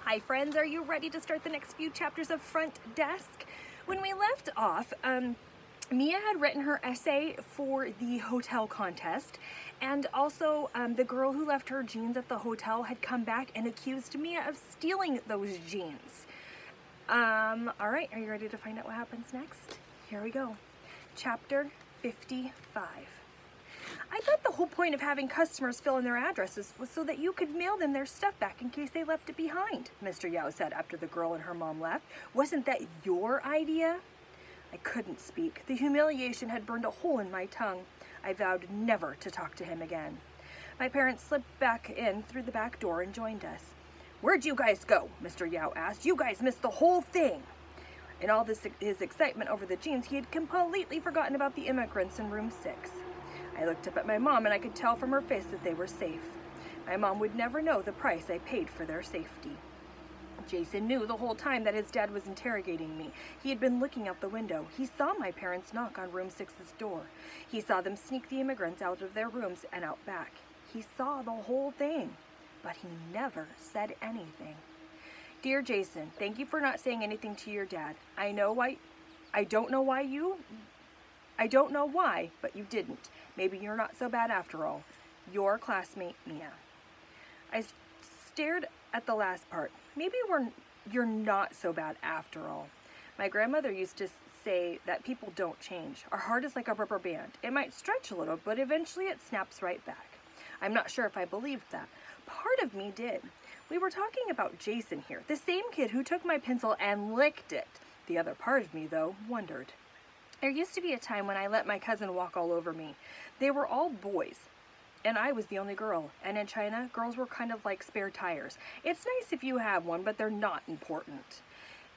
Hi friends, are you ready to start the next few chapters of Front Desk? When we left off, Mia had written her essay for the hotel contest, and also the girl who left her jeans at the hotel had come back and accused Mia of stealing those jeans. All right, are you ready to find out what happens next? Here we go. Chapter 55. I thought the whole point of having customers fill in their addresses was so that you could mail them their stuff back in case they left it behind, Mr. Yao said after the girl and her mom left. Wasn't that your idea? I couldn't speak. The humiliation had burned a hole in my tongue. I vowed never to talk to him again. My parents slipped back in through the back door and joined us. "Where'd you guys go?" Mr. Yao asked. "You guys missed the whole thing." In all his excitement over the jeans, he had completely forgotten about the immigrants in room 6. I looked up at my mom and I could tell from her face that they were safe. My mom would never know the price I paid for their safety. Jason knew the whole time that his dad was interrogating me. He had been looking out the window. He saw my parents knock on room 6's door. He saw them sneak the immigrants out of their rooms and out back. He saw the whole thing, but he never said anything. "Dear Jason, thank you for not saying anything to your dad. I don't know why, but you didn't. Maybe you're not so bad after all. Your classmate, Mia." I stared at the last part. Maybe you're not so bad after all. My grandmother used to say that people don't change. Our heart is like a rubber band. It might stretch a little, but eventually it snaps right back. I'm not sure if I believed that. Part of me did. We were talking about Jason here, the same kid who took my pencil and licked it. The other part of me, though, wondered. There used to be a time when I let my cousin walk all over me. They were all boys, and I was the only girl. And in China, girls were kind of like spare tires. It's nice if you have one, but they're not important.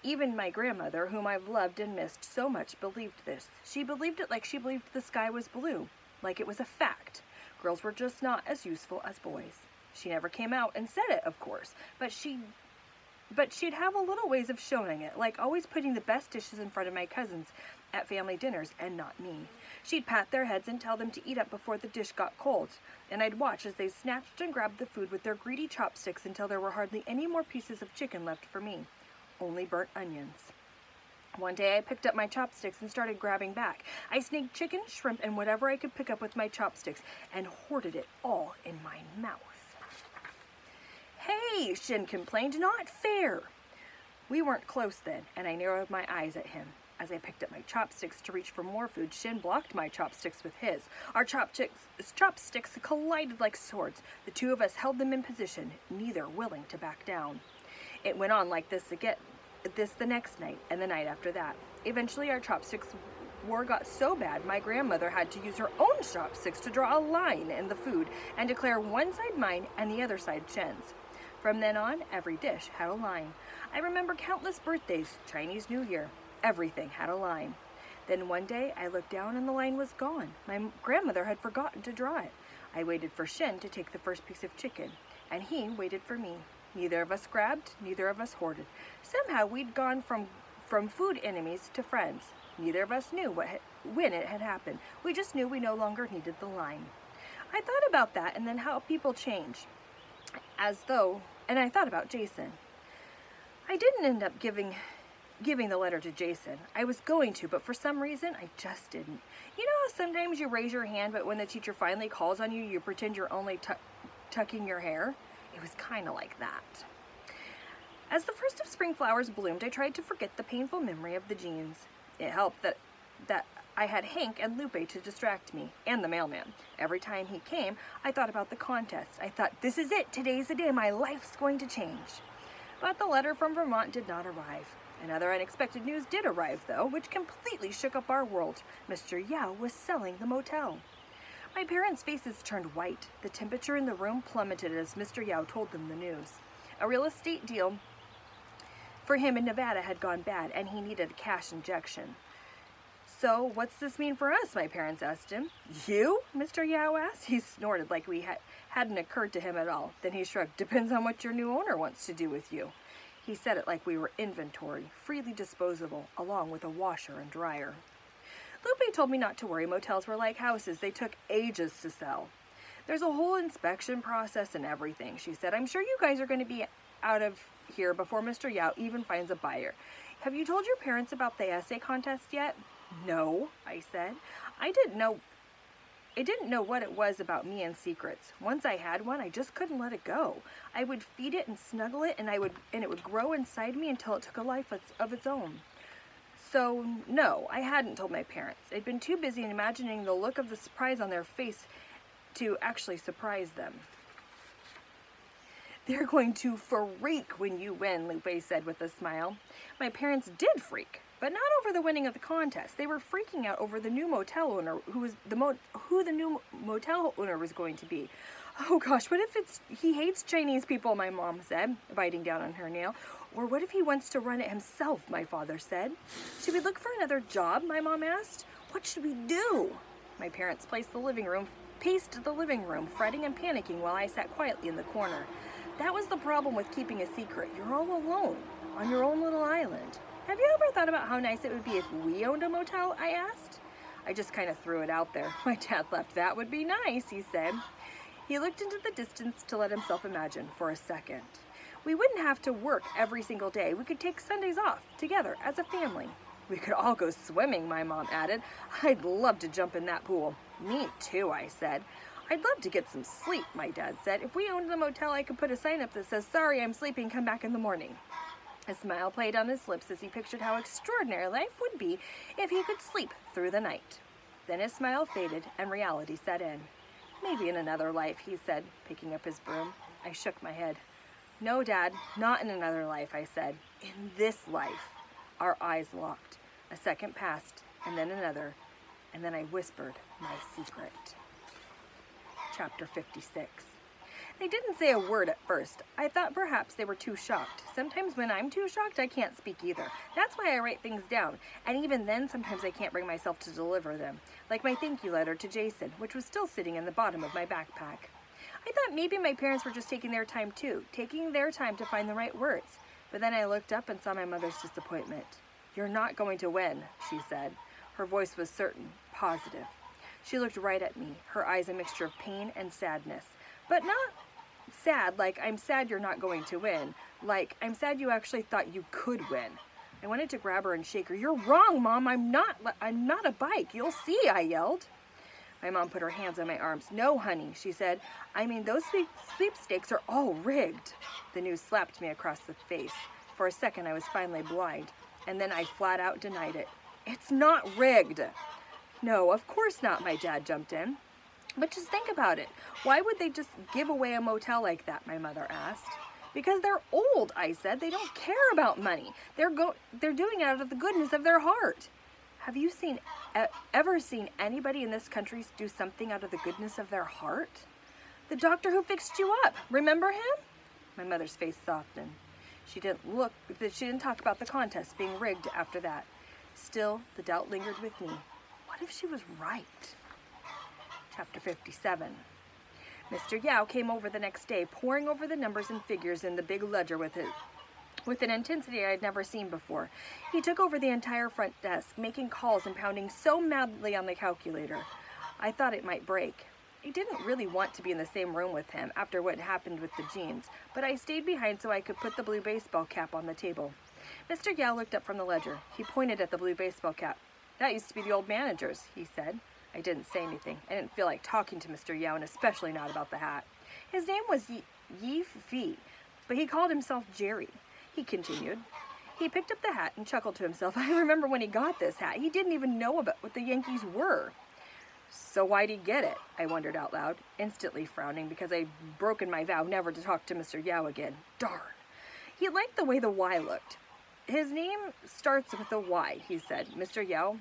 Even my grandmother, whom I've loved and missed so much, believed this. She believed it like she believed the sky was blue, like it was a fact. Girls were just not as useful as boys. She never came out and said it, of course, but she'd have a little ways of showing it, like always putting the best dishes in front of my cousins at family dinners and not me. She'd pat their heads and tell them to eat up before the dish got cold, and I'd watch as they snatched and grabbed the food with their greedy chopsticks until there were hardly any more pieces of chicken left for me, only burnt onions. One day I picked up my chopsticks and started grabbing back. I snaked chicken, shrimp, and whatever I could pick up with my chopsticks and hoarded it all in my mouth. "Hey," Shin complained, "not fair." We weren't close then, and I narrowed my eyes at him. As I picked up my chopsticks to reach for more food, Shin blocked my chopsticks with his. Our chopsticks collided like swords. The two of us held them in position, neither willing to back down. It went on like this the next night and the night after that. Eventually our chopsticks war got so bad, my grandmother had to use her own chopsticks to draw a line in the food and declare one side mine and the other side Shin's. From then on, every dish had a line. I remember countless birthdays, Chinese New Year. Everything had a line. Then one day, I looked down and the line was gone. My grandmother had forgotten to draw it. I waited for Shin to take the first piece of chicken, and he waited for me. Neither of us grabbed, neither of us hoarded. Somehow, we'd gone from food enemies to friends. Neither of us knew when it had happened. We just knew we no longer needed the line. I thought about that and then how people change. And I thought about Jason. I didn't end up giving the letter to Jason. I was going to, but for some reason, I just didn't. You know how sometimes you raise your hand, but when the teacher finally calls on you, you pretend you're only tucking your hair? It was kind of like that. As the first of spring flowers bloomed, I tried to forget the painful memory of the jeans. It helped that I had Hank and Lupe to distract me, and the mailman. Every time he came, I thought about the contest. I thought, this is it, today's the day, my life's going to change. But the letter from Vermont did not arrive. Another unexpected news did arrive, though, which completely shook up our world. Mr. Yao was selling the motel. My parents' faces turned white. The temperature in the room plummeted as Mr. Yao told them the news. A real estate deal for him in Nevada had gone bad, and he needed a cash injection. "So, what's this mean for us?" my parents asked him. "You?" Mr. Yao asked. He snorted like we hadn't occurred to him at all. Then he shrugged. "Depends on what your new owner wants to do with you." He said it like we were inventory, freely disposable, along with a washer and dryer. Lupe told me not to worry. Motels were like houses. They took ages to sell. "There's a whole inspection process and everything," she said. "I'm sure you guys are going to be out of here before Mr. Yao even finds a buyer. Have you told your parents about the essay contest yet? No, I said. I didn't know what it was about me and secrets. Once I had one, I just couldn't let it go. I would feed it and snuggle it, and it would grow inside me until it took a life of its own. So, no, I hadn't told my parents. I'd been too busy imagining the look of the surprise on their face to actually surprise them. They're going to freak when you win, Lupe said with a smile. My parents did freak, but not over the winning of the contest. They were freaking out over the new motel owner, who the new motel owner was going to be. Oh gosh, what if he hates Chinese people, my mom said, biting down on her nail. Or what if he wants to run it himself, my father said. Should we look for another job, my mom asked. What should we do? My parents paced the living room, fretting and panicking while I sat quietly in the corner. That was the problem with keeping a secret. You're all alone, on your own little island. Have you ever thought about how nice it would be if we owned a motel, I asked. I just kind of threw it out there. My dad laughed. That would be nice, he said. He looked into the distance to let himself imagine for a second. We wouldn't have to work every single day. We could take Sundays off together as a family. We could all go swimming, my mom added. I'd love to jump in that pool. Me too, I said. I'd love to get some sleep, my dad said. If we owned the motel, I could put a sign up that says, sorry, I'm sleeping, come back in the morning. A smile played on his lips as he pictured how extraordinary life would be if he could sleep through the night. Then his smile faded and reality set in. Maybe in another life, he said, picking up his broom. I shook my head. No, Dad, not in another life, I said. In this life. Our eyes locked. A second passed, and then another, and then I whispered my secret. Chapter 56. They didn't say a word at first. I thought perhaps they were too shocked. Sometimes when I'm too shocked, I can't speak either. That's why I write things down. And even then, sometimes I can't bring myself to deliver them. Like my thank you letter to Jason, which was still sitting in the bottom of my backpack. I thought maybe my parents were just taking their time too, taking their time to find the right words. But then I looked up and saw my mother's disappointment. You're not going to win, she said. Her voice was certain, positive. She looked right at me, her eyes a mixture of pain and sadness. But not sad like I'm sad you're not going to win, like I'm sad you actually thought you could win. I wanted to grab her and shake her. You're wrong, Mom, I'm not a bike, you'll see, I yelled. My mom put her hands on my arms. No, honey, she said. I mean, those sweepstakes are all rigged. The news slapped me across the face. For a second, I was finally blind, and then I flat out denied it. It's not rigged. No, of course not, my dad jumped in. But just think about it. Why would they just give away a motel like that, my mother asked. Because they're old, I said. They don't care about money. They're doing it out of the goodness of their heart. Have you ever seen anybody in this country do something out of the goodness of their heart? The doctor who fixed you up, remember him? My mother's face softened. She didn't talk about the contest being rigged after that. Still, the doubt lingered with me. What if she was right? Chapter 57. Mr. Yao came over the next day, poring over the numbers and figures in the big ledger with an intensity I had never seen before. He took over the entire front desk, making calls and pounding so madly on the calculator. I thought it might break. I didn't really want to be in the same room with him after what happened with the jeans, but I stayed behind so I could put the blue baseball cap on the table. Mr. Yao looked up from the ledger. He pointed at the blue baseball cap. That used to be the old manager's, he said. I didn't say anything. I didn't feel like talking to Mr. Yao, and especially not about the hat. His name was Yi Fi, but he called himself Jerry. He continued. He picked up the hat and chuckled to himself. I remember when he got this hat. He didn't even know about what the Yankees were. So why'd he get it? I wondered out loud, instantly frowning because I'd broken my vow never to talk to Mr. Yao again. Darn. He liked the way the Y looked. His name starts with a Y, he said. Mr. Yao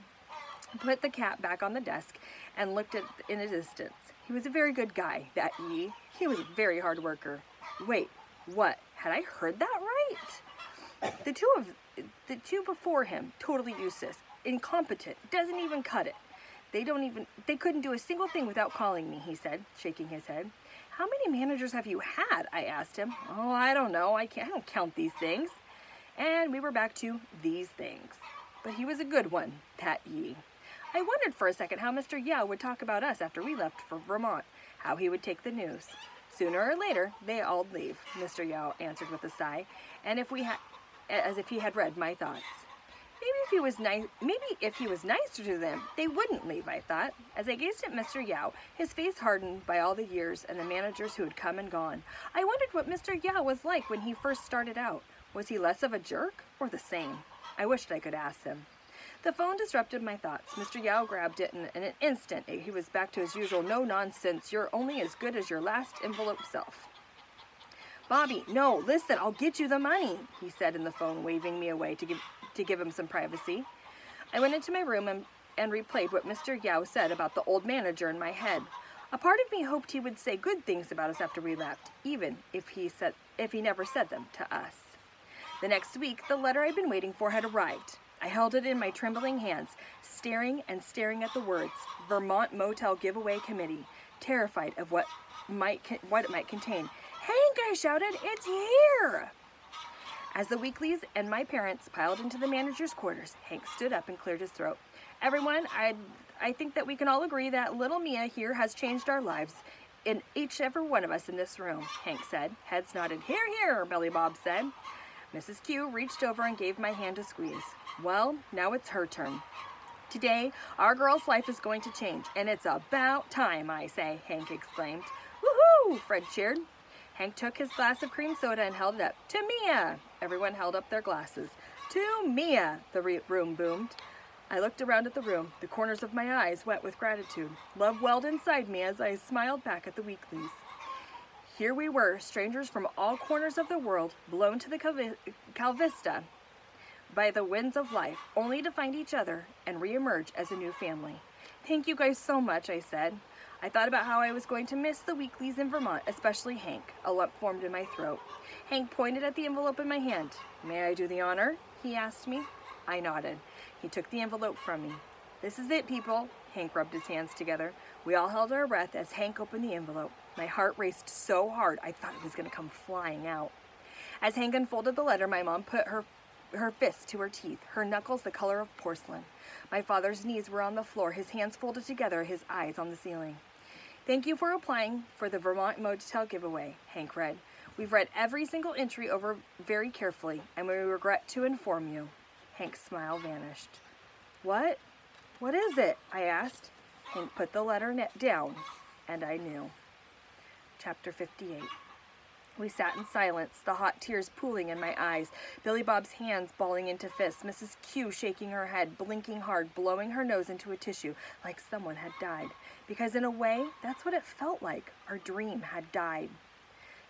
put the cap back on the desk and looked in a distance. He was a very good guy, that Yi. He was a very hard worker. Wait, what? Had I heard that right? The two before him, totally useless, incompetent, doesn't even cut it. They couldn't do a single thing without calling me, he said, shaking his head. How many managers have you had? I asked him. Oh, I don't know. I don't count these things. And we were back to these things. But he was a good one, that Yi. I wondered for a second how Mr. Yao would talk about us after we left for Vermont, how he would take the news. Sooner or later, they all leave, Mr. Yao answered with a sigh, and as if he had read my thoughts. Maybe if he was nicer to them, they wouldn't leave, I thought. As I gazed at Mr. Yao, his face hardened by all the years and the managers who had come and gone. I wondered what Mr. Yao was like when he first started out. Was he less of a jerk or the same? I wished I could ask him. The phone disrupted my thoughts. Mr. Yao grabbed it, and in an instant, he was back to his usual no-nonsense, you're only as good as your last envelope self. Bobby, no, listen, I'll get you the money, he said in the phone, waving me away to give him some privacy. I went into my room and replayed what Mr. Yao said about the old manager in my head. A part of me hoped he would say good things about us after we left, even if he never said them to us. The next week, the letter I'd been waiting for had arrived. I held it in my trembling hands, staring at the words, Vermont Motel Giveaway Committee, terrified of what it might contain. Hank, I shouted, it's here! As the Weekleys and my parents piled into the manager's quarters, Hank stood up and cleared his throat. Everyone, I think that we can all agree that little Mia here has changed our lives. In each and every one of us in this room, Hank said. Heads nodded. Hear, hear, Billy Bob said. Mrs. Q reached over and gave my hand a squeeze. Well, now it's her turn. Today, our girl's life is going to change, and it's about time, I say, Hank exclaimed. Woohoo! Fred cheered. Hank took his glass of cream soda and held it up. To Mia! Everyone held up their glasses. To Mia! The room boomed. I looked around at the room, the corners of my eyes wet with gratitude. Love welled inside me as I smiled back at the Weekleys. Here we were, strangers from all corners of the world, blown to the Calvista by the winds of life, only to find each other and reemerge as a new family. Thank you guys so much, I said. I thought about how I was going to miss the Weekleys in Vermont, especially Hank. A lump formed in my throat. Hank pointed at the envelope in my hand. May I do the honor? He asked me. I nodded. He took the envelope from me. This is it, people. Hank rubbed his hands together. We all held our breath as Hank opened the envelope. My heart raced so hard I thought it was going to come flying out. As Hank unfolded the letter, my mom put her fist to her teeth, her knuckles the color of porcelain. My father's knees were on the floor, his hands folded together, his eyes on the ceiling. Thank you for applying for the Vermont Motel giveaway, Hank read. We've read every single entry over very carefully, and we regret to inform you. Hank's smile vanished. What? What is it? I asked. Hank put the letter down, and I knew. Chapter 58. We sat in silence, the hot tears pooling in my eyes, Billy Bob's hands balling into fists, Mrs. Q shaking her head, blinking hard, blowing her nose into a tissue like someone had died. Because in a way, that's what it felt like. Our dream had died.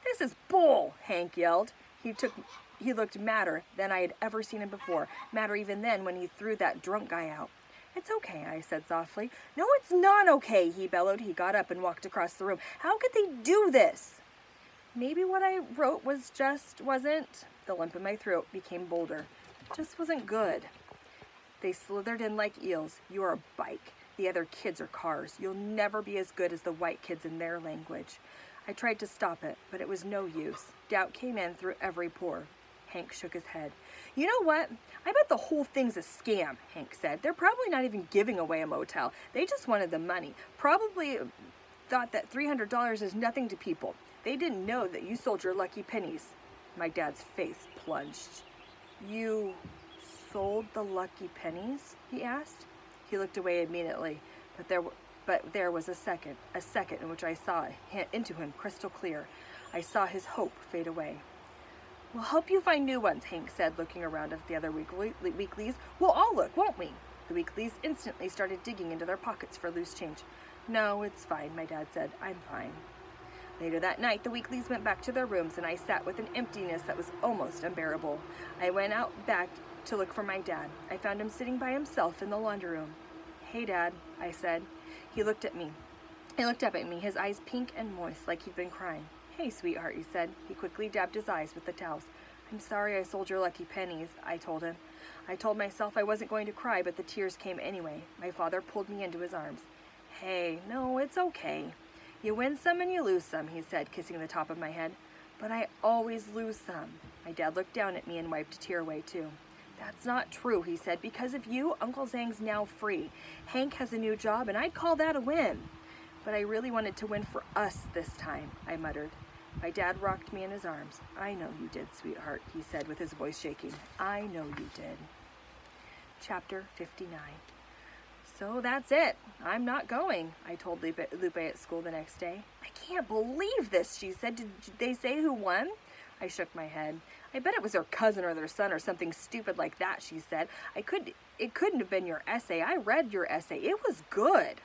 This is bull, Hank yelled. He looked madder than I had ever seen him before, madder even then when he threw that drunk guy out. It's okay, I said softly. No, it's not okay, he bellowed. He got up and walked across the room. How could they do this? Maybe what I wrote wasn't. The lump in my throat became bolder. Just wasn't good. They slithered in like eels. You're a bike. The other kids are cars. You'll never be as good as the white kids in their language. I tried to stop it, but it was no use. Doubt came in through every pore. Hank shook his head. You know what? I bet the whole thing's a scam, Hank said. They're probably not even giving away a motel. They just wanted the money. Probably thought that $300 is nothing to people. They didn't know that you sold your lucky pennies. My dad's face plunged. You sold the lucky pennies? He asked. He looked away immediately, but there was a second in which I saw into him crystal clear. I saw his hope fade away. We'll help you find new ones, Hank said, looking around at the other Weekleys. We'll all look, won't we? The Weekleys instantly started digging into their pockets for loose change. No, it's fine, my dad said. I'm fine. Later that night, the Weekleys went back to their rooms, and I sat with an emptiness that was almost unbearable. I went out back to look for my dad. I found him sitting by himself in the laundry room. Hey, Dad, I said. He looked at me. He looked up at me, his eyes pink and moist, like he'd been crying. Hey, sweetheart, he said. He quickly dabbed his eyes with the towels. I'm sorry I sold your lucky pennies, I told him. I told myself I wasn't going to cry, but the tears came anyway. My father pulled me into his arms. Hey, no, it's okay. You win some and you lose some, he said, kissing the top of my head. But I always lose some. My dad looked down at me and wiped a tear away, too. That's not true, he said. Because of you, Uncle Zhang's now free. Hank has a new job, and I'd call that a win. But I really wanted to win for us this time, I muttered. My dad rocked me in his arms. I know you did, sweetheart, he said with his voice shaking. I know you did. Chapter 59. So that's it. I'm not going, I told Lupe at school the next day. I can't believe this, she said. Did they say who won? I shook my head. I bet it was their cousin or their son or something stupid like that, she said. It couldn't have been your essay. I read your essay. It was good.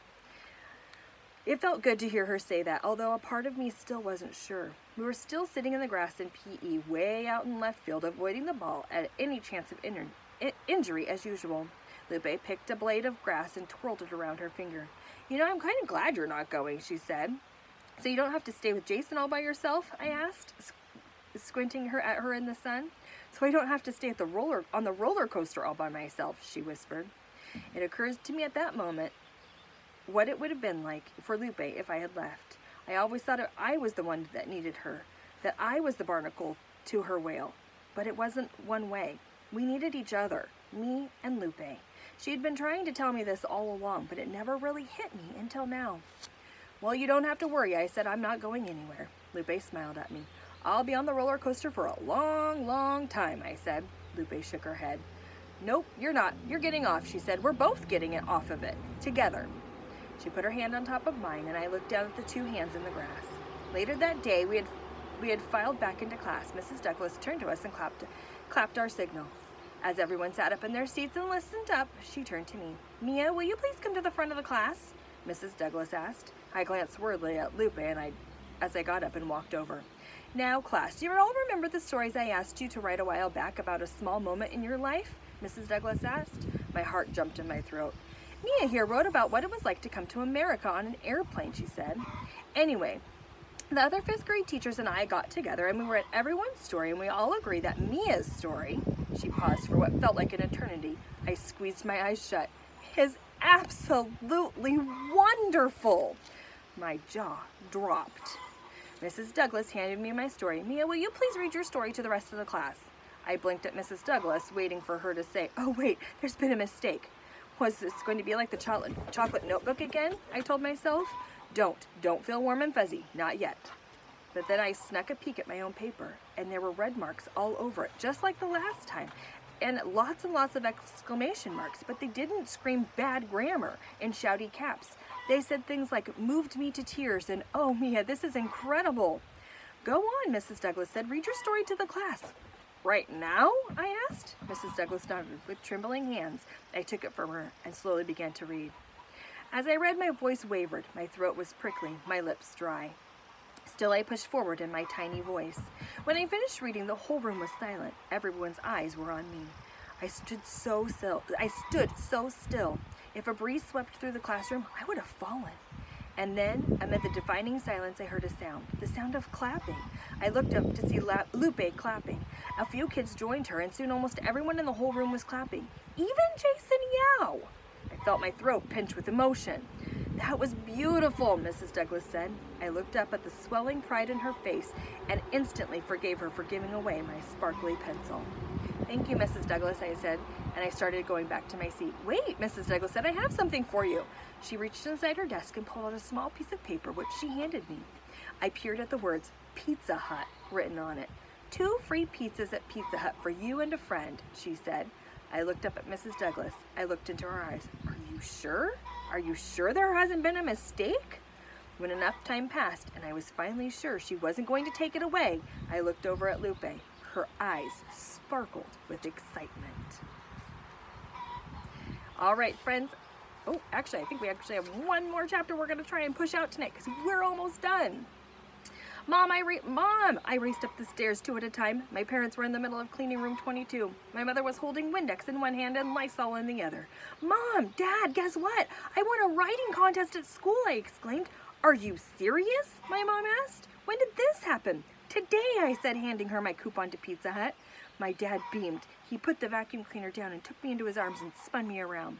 It felt good to hear her say that, although a part of me still wasn't sure. We were still sitting in the grass in PE, way out in left field, avoiding the ball at any chance of injury as usual. Lupe picked a blade of grass and twirled it around her finger. You know, I'm kind of glad you're not going, she said. So you don't have to stay with Jason all by yourself? I asked, squinting at her in the sun. So I don't have to stay on the roller coaster all by myself, she whispered. It occurs to me at that moment what it would have been like for Lupe if I had left. I always thought I was the one that needed her, that I was the barnacle to her whale. But it wasn't one way. We needed each other, me and Lupe. She had been trying to tell me this all along, but it never really hit me until now. Well, you don't have to worry, I said. I'm not going anywhere. Lupe smiled at me. I'll be on the roller coaster for a long, long time, I said. Lupe shook her head. Nope, you're not. You're getting off, she said. We're both getting it off of it, together. She put her hand on top of mine, and I looked down at the two hands in the grass. Later that day, we had filed back into class. Mrs. Douglas turned to us and clapped our signal. As everyone sat up in their seats and listened up, she turned to me. Mia, will you please come to the front of the class? Mrs. Douglas asked. I glanced worriedly at Lupe as I got up and walked over. Now, class, do you all remember the stories I asked you to write a while back about a small moment in your life? Mrs. Douglas asked. My heart jumped in my throat. Mia here wrote about what it was like to come to America on an airplane, she said. Anyway, the other 5th grade teachers and I got together and we read everyone's story and we all agreed that Mia's story, she paused for what felt like an eternity. I squeezed my eyes shut, is absolutely wonderful. My jaw dropped. Mrs. Douglas handed me my story. Mia, will you please read your story to the rest of the class? I blinked at Mrs. Douglas, waiting for her to say, oh wait, there's been a mistake. Was this going to be like the chocolate notebook again? I told myself. Don't feel warm and fuzzy, not yet. But then I snuck a peek at my own paper, and there were red marks all over it, just like the last time, and lots of exclamation marks, but they didn't scream bad grammar in shouty caps. They said things like, moved me to tears, and oh, Mia, this is incredible. Go on, Mrs. Douglas said, read your story to the class. Right now? I asked. Mrs. Douglas nodded with trembling hands. I took it from her and slowly began to read. As I read, my voice wavered. My throat was prickly, my lips dry. Still, I pushed forward in my tiny voice. When I finished reading, the whole room was silent. Everyone's eyes were on me. I stood so still. If a breeze swept through the classroom, I would have fallen. And then, amid the defining silence, I heard a sound. The sound of clapping. I looked up to see Lupe clapping. A few kids joined her, and soon almost everyone in the whole room was clapping. Even Jason Yao! I felt my throat pinch with emotion. That was beautiful, Mrs. Douglas said. I looked up at the swelling pride in her face and instantly forgave her for giving away my sparkly pencil. Thank you, Mrs. Douglas, I said, and I started going back to my seat. Wait, Mrs. Douglas said, I have something for you. She reached inside her desk and pulled out a small piece of paper, which she handed me. I peered at the words, Pizza Hut, written on it. 2 free pizzas at Pizza Hut for you and a friend, she said. I looked up at Mrs. Douglas. I looked into her eyes. Are you sure? Are you sure there hasn't been a mistake? When enough time passed and I was finally sure she wasn't going to take it away, I looked over at Lupe. Her eyes sparkled with excitement. All right, friends. Oh, actually, I think we actually have one more chapter we're going to try and push out tonight because we're almost done. Mom, I raced up the stairs 2 at a time. My parents were in the middle of cleaning room 22. My mother was holding Windex in one hand and Lysol in the other. Mom, Dad, guess what? I won a writing contest at school, I exclaimed. Are you serious? My mom asked. When did this happen? Today, I said, handing her my coupon to Pizza Hut. My dad beamed. He put the vacuum cleaner down and took me into his arms and spun me around.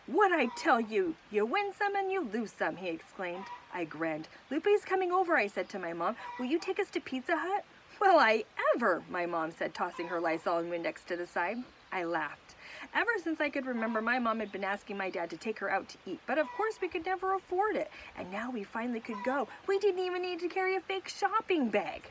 What'd I tell you? You win some and you lose some, he exclaimed. I grinned. Lupe's coming over, I said to my mom. Will you take us to Pizza Hut? Will I ever, my mom said, tossing her Lysol and Windex to the side. I laughed. Ever since I could remember, my mom had been asking my dad to take her out to eat, but of course we could never afford it. And now we finally could go. We didn't even need to carry a fake shopping bag.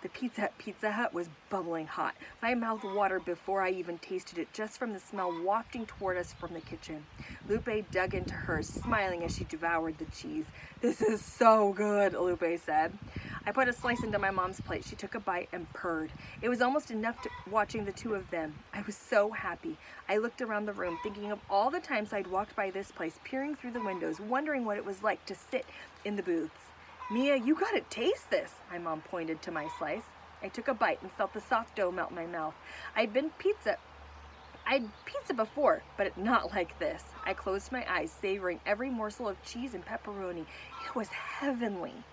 The Pizza Hut was bubbling hot. My mouth watered before I even tasted it, just from the smell wafting toward us from the kitchen. Lupe dug into hers, smiling as she devoured the cheese. "This is so good," Lupe said. I put a slice into my mom's plate. She took a bite and purred. It was almost enough watching the two of them. I was so happy. I looked around the room, thinking of all the times I'd walked by this place, peering through the windows, wondering what it was like to sit in the booths. "Mia, you gotta taste this," my mom pointed to my slice. I took a bite and felt the soft dough melt in my mouth. I'd pizza before, but not like this. I closed my eyes, savoring every morsel of cheese and pepperoni. It was heavenly.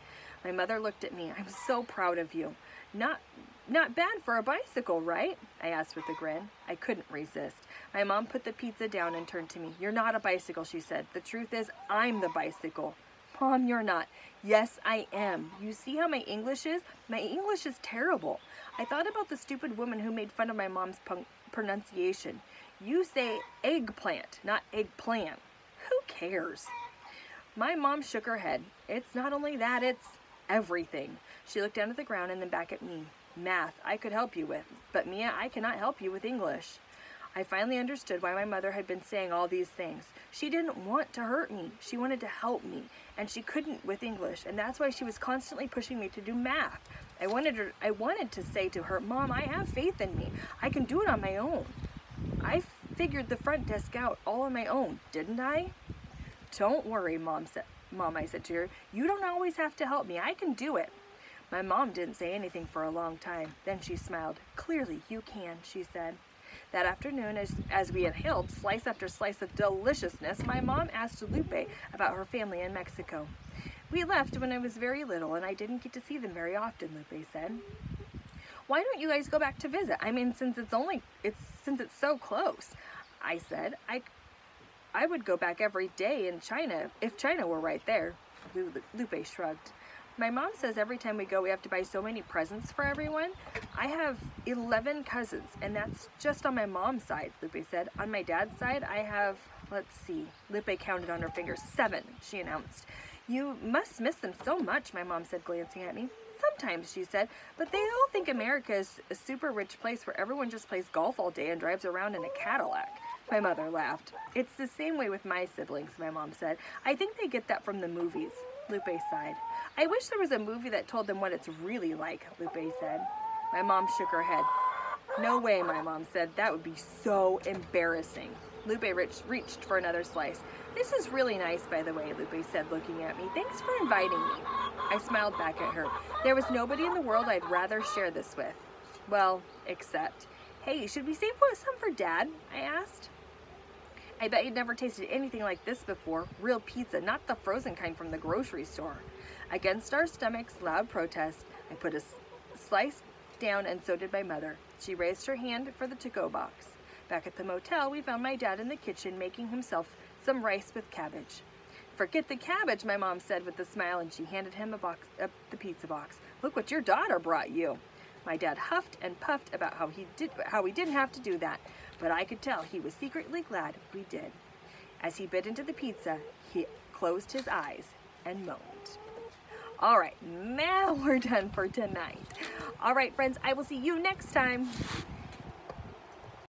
My mother looked at me. "I'm so proud of you. Not bad for a bicycle, right?" I asked with a grin. I couldn't resist. My mom put the pizza down and turned to me. "You're not a bicycle," she said. "The truth is, I'm the bicycle." "Mom, you're not." "Yes, I am. You see how my English is? My English is terrible." I thought about the stupid woman who made fun of my mom's pronunciation. "You say eggplant, not eggplant." Who cares? My mom shook her head. "It's not only that, it's everything." She looked down at the ground and then back at me. "Math, I could help you with, but Mia, I cannot help you with English." I finally understood why my mother had been saying all these things. She didn't want to hurt me. She wanted to help me, and she couldn't with English, and that's why she was constantly pushing me to do math. I wanted to say to her, "Mom, I have faith in me. I can do it on my own. I figured the front desk out all on my own, didn't I?" "Don't worry, Mom, I said to her. "You don't always have to help me. I can do it." My mom didn't say anything for a long time. Then she smiled. "Clearly you can," she said. That afternoon, as we inhaled slice after slice of deliciousness, my mom asked Lupe about her family in Mexico. "We left when I was very little, and I didn't get to see them very often," Lupe said. "Why don't you guys go back to visit? I mean, since it's so close." I said, I would go back every day in China, if China were right there." Lupe shrugged. "My mom says every time we go we have to buy so many presents for everyone. I have 11 cousins, and that's just on my mom's side," Lupe said. "On my dad's side, I have, let's see." Lupe counted on her fingers. 7, she announced. "You must miss them so much," my mom said, glancing at me. "Sometimes," she said, "but they all think America is a super rich place where everyone just plays golf all day and drives around in a Cadillac." My mother laughed. "It's the same way with my siblings," my mom said. "I think they get that from the movies." Lupe sighed. "I wish there was a movie that told them what it's really like," Lupe said. My mom shook her head. "No way," my mom said. "That would be so embarrassing." Lupe reached for another slice. "This is really nice, by the way," Lupe said, looking at me. "Thanks for inviting me." I smiled back at her. There was nobody in the world I'd rather share this with. Well, except, "Hey, should we save some for Dad?" I asked. "I bet you'd never tasted anything like this before. Real pizza, not the frozen kind from the grocery store." Against our stomachs' loud protest, I put a slice down, and so did my mother. She raised her hand for the to-go box. Back at the motel, we found my dad in the kitchen making himself some rice with cabbage. "Forget the cabbage," my mom said with a smile, and she handed him the pizza box. "Look what your daughter brought you." My dad huffed and puffed about how we didn't have to do that, but I could tell he was secretly glad we did. As he bit into the pizza, he closed his eyes and moaned. All right, now we're done for tonight. All right, friends, I will see you next time.